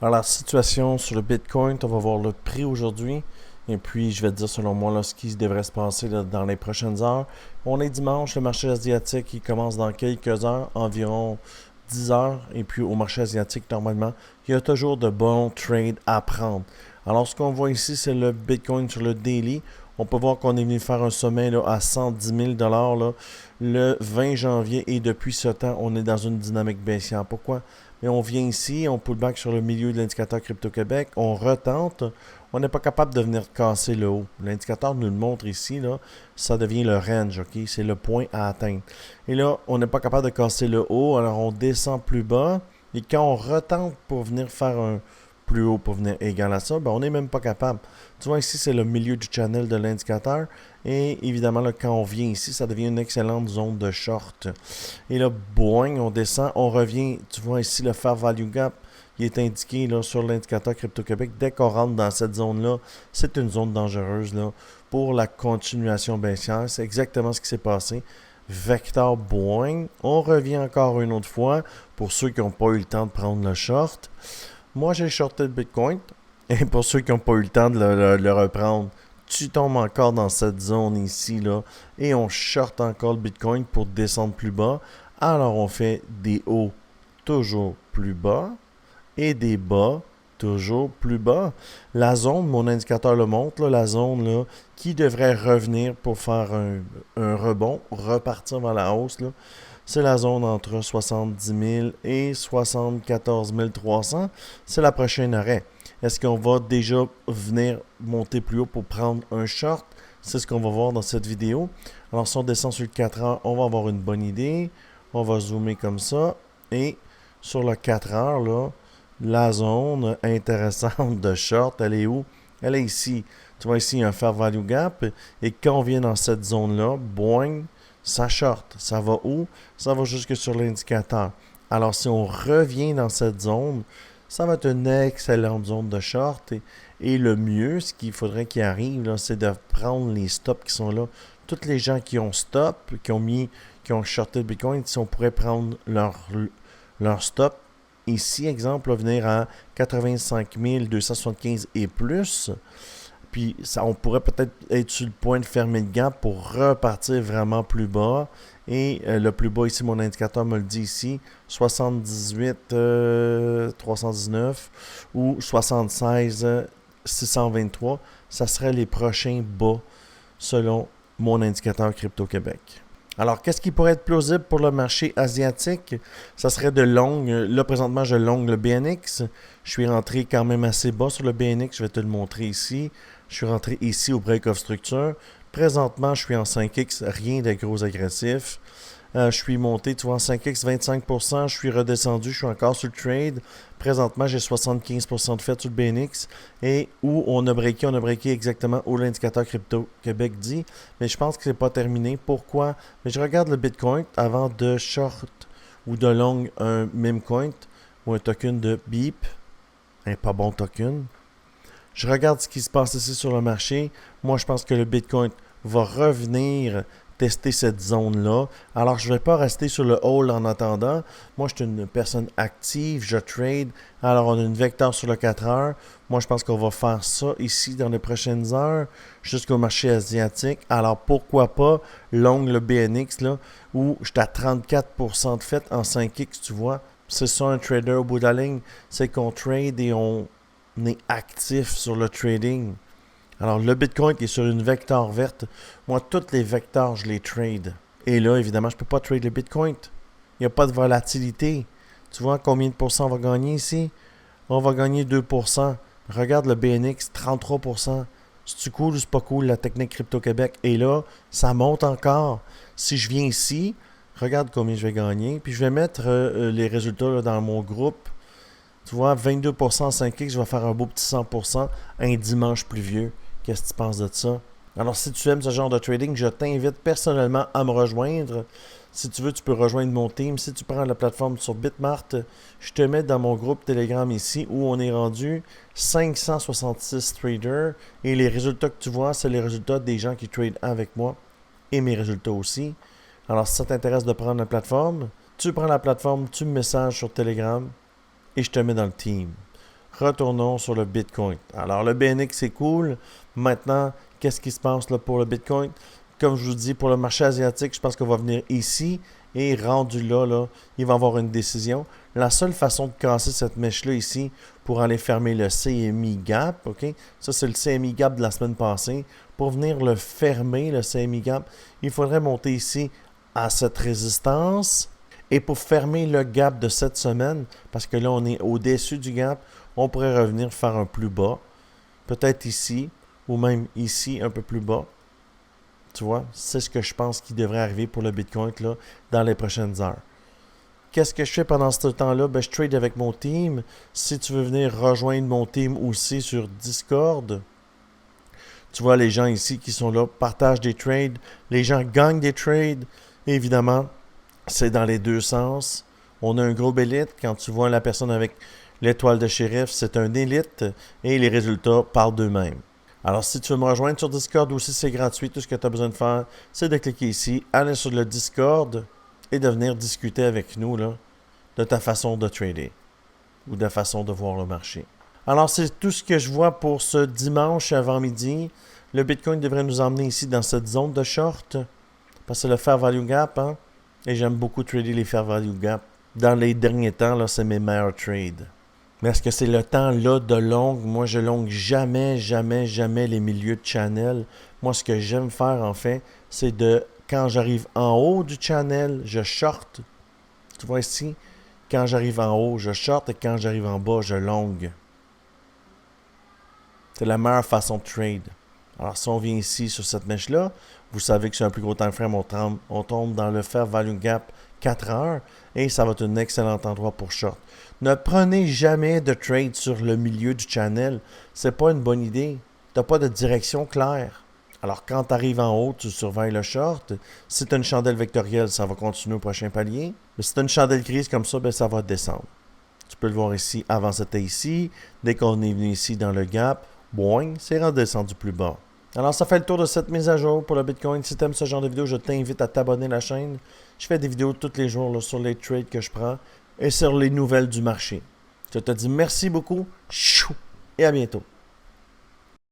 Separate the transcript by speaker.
Speaker 1: Alors, la situation sur le Bitcoin, on va voir le prix aujourd'hui. Et puis, je vais te dire selon moi là, ce qui devrait se passer là, dans les prochaines heures. On est dimanche, le marché asiatique il commence dans quelques heures, environ 10 heures. Et puis, au marché asiatique, normalement, il y a toujours de bons trades à prendre. Alors, ce qu'on voit ici, c'est le Bitcoin sur le daily. On peut voir qu'on est venu faire un sommet là, à 110 000 là, le 20 janvier. Et depuis ce temps, on est dans une dynamique baissière. Pourquoi? Mais on vient ici, on pull back sur le milieu de l'indicateur Crypto-Québec, on retente, on n'est pas capable de venir casser le haut. L'indicateur nous le montre ici, là, ça devient le range, ok? C'est le point à atteindre. Et là, on n'est pas capable de casser le haut, alors on descend plus bas, et quand on retente pour venir faire un plus haut, pour venir égal à ça, ben on n'est même pas capable. Tu vois, ici, c'est le milieu du channel de l'indicateur, et évidemment, là, quand on vient ici, ça devient une excellente zone de short. Et là, boing, on descend, on revient. Tu vois ici le Fair Value Gap. Il est indiqué là, sur l'indicateur Crypto-Québec. Dès qu'on rentre dans cette zone-là, c'est une zone dangereuse là, pour la continuation baissière. C'est exactement ce qui s'est passé. Vecteur boing. On revient encore une autre fois pour ceux qui n'ont pas eu le temps de prendre le short. Moi, j'ai shorté le Bitcoin. Et pour ceux qui n'ont pas eu le temps de le reprendre, tu tombes encore dans cette zone ici, là, et on short encore le Bitcoin pour descendre plus bas. Alors, on fait des hauts toujours plus bas et des bas toujours plus bas. La zone, mon indicateur le montre, là, la zone là, qui devrait revenir pour faire un rebond, repartir vers la hausse, là, c'est la zone entre 70 000 et 74 300. C'est la prochaine arrêt. Est-ce qu'on va déjà venir monter plus haut pour prendre un short? C'est ce qu'on va voir dans cette vidéo. Alors, si on descend sur le 4 heures, on va avoir une bonne idée. On va zoomer comme ça. Et sur le 4 heures, là, la zone intéressante de short, elle est où? Elle est ici. Tu vois ici, il y a un fair value gap. Et quand on vient dans cette zone-là, boing, ça short. Ça va où? Ça va jusque sur l'indicateur. Alors, si on revient dans cette zone, ça va être une excellente zone de short. Et le mieux, ce qu'il faudrait qu'il arrive, là, c'est de prendre les stops qui sont là. Tous les gens qui ont stop, qui ont shorté le Bitcoin, si on pourrait prendre leur stop, ici, exemple, venir à 85 275 et plus, puis ça, on pourrait peut-être être sur le point de fermer le gap pour repartir vraiment plus bas. Et le plus bas ici, mon indicateur me le dit ici, 78 319 ou 76 623. Ça serait les prochains bas selon mon indicateur Crypto-Québec. Alors, qu'est-ce qui pourrait être plausible pour le marché asiatique? Ça serait de long. Là, présentement, je long le BNX. Je suis rentré quand même assez bas sur le BNX. Je vais te le montrer ici. Je suis rentré ici au break of structure. Présentement, je suis en 5X, rien de gros agressif. Je suis monté, tu vois, en 5X 25%, je suis redescendu, je suis encore sur le trade. Présentement, j'ai 75% de fait sur le BNX. Et où on a breaké exactement où l'indicateur Crypto Québec dit. Mais je pense que c'est pas terminé. Pourquoi? Mais je regarde le Bitcoin avant de short ou de long un meme coin ou un token de Beep. Un pas bon token. Je regarde ce qui se passe ici sur le marché. Moi, je pense que le Bitcoin va revenir tester cette zone-là. Alors, je ne vais pas rester sur le hold en attendant. Moi, je suis une personne active, je trade. Alors, on a une vecteur sur le 4 heures. Moi, je pense qu'on va faire ça ici dans les prochaines heures jusqu'au marché asiatique. Alors, pourquoi pas long le BNX, là, où je suis à 34% de fait en 5X, tu vois. C'est ça un trader au bout de la ligne. C'est qu'on trade et on est actif sur le trading. Alors, le Bitcoin qui est sur une vecteur verte, moi, toutes les vecteurs, je les trade. Et là, évidemment, je ne peux pas trade le Bitcoin. Il n'y a pas de volatilité. Tu vois combien de pourcents on va gagner ici? On va gagner 2%. Regarde le BNX, 33%. C'est-tu cool ou c'est pas cool, la technique Crypto-Québec? Et là, ça monte encore. Si je viens ici, regarde combien je vais gagner. Puis je vais mettre les résultats là, dans mon groupe. Tu vois, 22% 5X, je vais faire un beau petit 100% un dimanche pluvieux. Qu'est-ce que tu penses de ça? Alors, si tu aimes ce genre de trading, je t'invite personnellement à me rejoindre. Si tu veux, tu peux rejoindre mon team. Si tu prends la plateforme sur Bitmart, je te mets dans mon groupe Telegram ici où on est rendu 566 traders. Et les résultats que tu vois, c'est les résultats des gens qui tradent avec moi et mes résultats aussi. Alors, si ça t'intéresse de prendre la plateforme, tu prends la plateforme, tu me messages sur Telegram et je te mets dans le team. Retournons sur le Bitcoin. Alors, le BNX, c'est cool. Maintenant, qu'est-ce qui se passe là, pour le Bitcoin? Comme je vous dis, pour le marché asiatique, je pense qu'on va venir ici et rendu là, il va y avoir une décision. La seule façon de casser cette mèche-là ici pour aller fermer le CME Gap, OK? Ça, c'est le CME Gap de la semaine passée. Pour venir le fermer, le CME Gap, il faudrait monter ici à cette résistance. Et pour fermer le gap de cette semaine, parce que là, on est au-dessus du gap, on pourrait revenir faire un plus bas. Peut-être ici, ou même ici, un peu plus bas. Tu vois, c'est ce que je pense qui devrait arriver pour le Bitcoin là, dans les prochaines heures. Qu'est-ce que je fais pendant ce temps-là? Ben, je trade avec mon team. Si tu veux venir rejoindre mon team aussi sur Discord, tu vois les gens ici qui sont là, partagent des trades. Les gens gagnent des trades. Et évidemment, c'est dans les deux sens. On a un groupe élite. Quand tu vois la personne avec l'étoile de shérif, c'est un élite. Et les résultats parlent d'eux-mêmes. Alors, si tu veux me rejoindre sur Discord aussi, c'est gratuit. Tout ce que tu as besoin de faire, c'est de cliquer ici, aller sur le Discord et de venir discuter avec nous là, de ta façon de trader ou de ta façon de voir le marché. Alors, c'est tout ce que je vois pour ce dimanche avant midi. Le Bitcoin devrait nous emmener ici dans cette zone de short parce que c'est le Fair Value Gap. Hein? Et j'aime beaucoup trader les Fair Value Gap. Dans les derniers temps, là, c'est mes meilleurs trades. Mais est-ce que c'est le temps là de longue? Moi, je longue jamais les milieux de channel. Moi, ce que j'aime faire, en fait, c'est de, quand j'arrive en haut du channel, je short. Tu vois ici? Quand j'arrive en haut, je short et quand j'arrive en bas, je longue. C'est la meilleure façon de trade. Alors, si on vient ici sur cette mèche-là, vous savez que sur un plus gros time frame, on tombe dans le Fair Value Gap 4 heures et ça va être un excellent endroit pour short. Ne prenez jamais de trade sur le milieu du channel. C'est pas une bonne idée. Tu n'as pas de direction claire. Alors, quand tu arrives en haut, tu surveilles le short. Si tu as une chandelle vectorielle, ça va continuer au prochain palier. Mais si tu as une chandelle grise comme ça, ben, ça va descendre. Tu peux le voir ici. Avant, c'était ici. Dès qu'on est venu ici dans le gap, boing, c'est redescendu plus bas. Alors, ça fait le tour de cette mise à jour pour le Bitcoin. Si tu aimes ce genre de vidéo, je t'invite à t'abonner à la chaîne. Je fais des vidéos tous les jours là, sur les trades que je prends et sur les nouvelles du marché. Je te dis merci beaucoup et à bientôt.